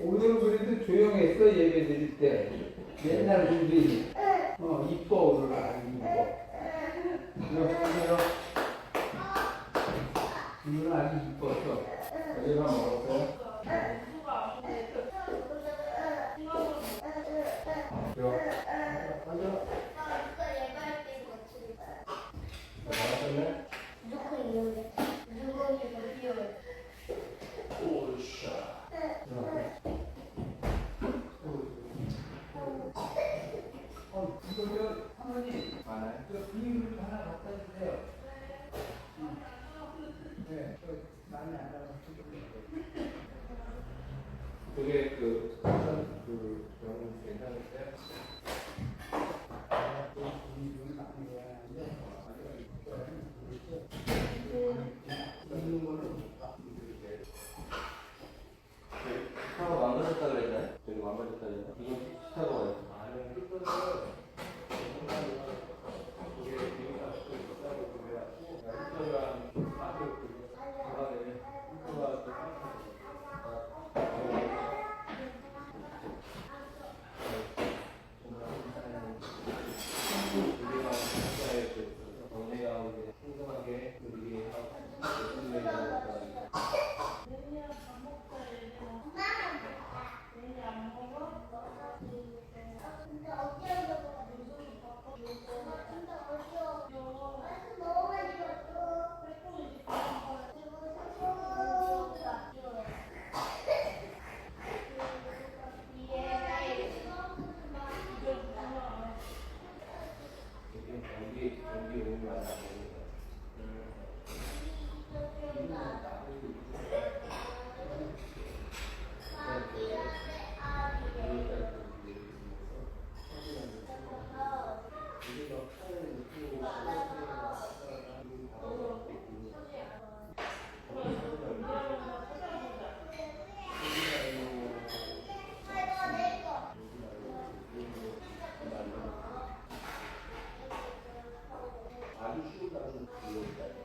오늘은 그래도 조용했어. 예배 드릴 때 옛날 분들이 이뻐. 오늘 아주 이뻐. 오늘 아주 이뻤어. 어제가 먹었어요? 사모님, 저 비닐을 하나 갖다 주세요. 네, 많이 안 나가서 그게 병원 괜찮으세요? 아주 쉬운 단어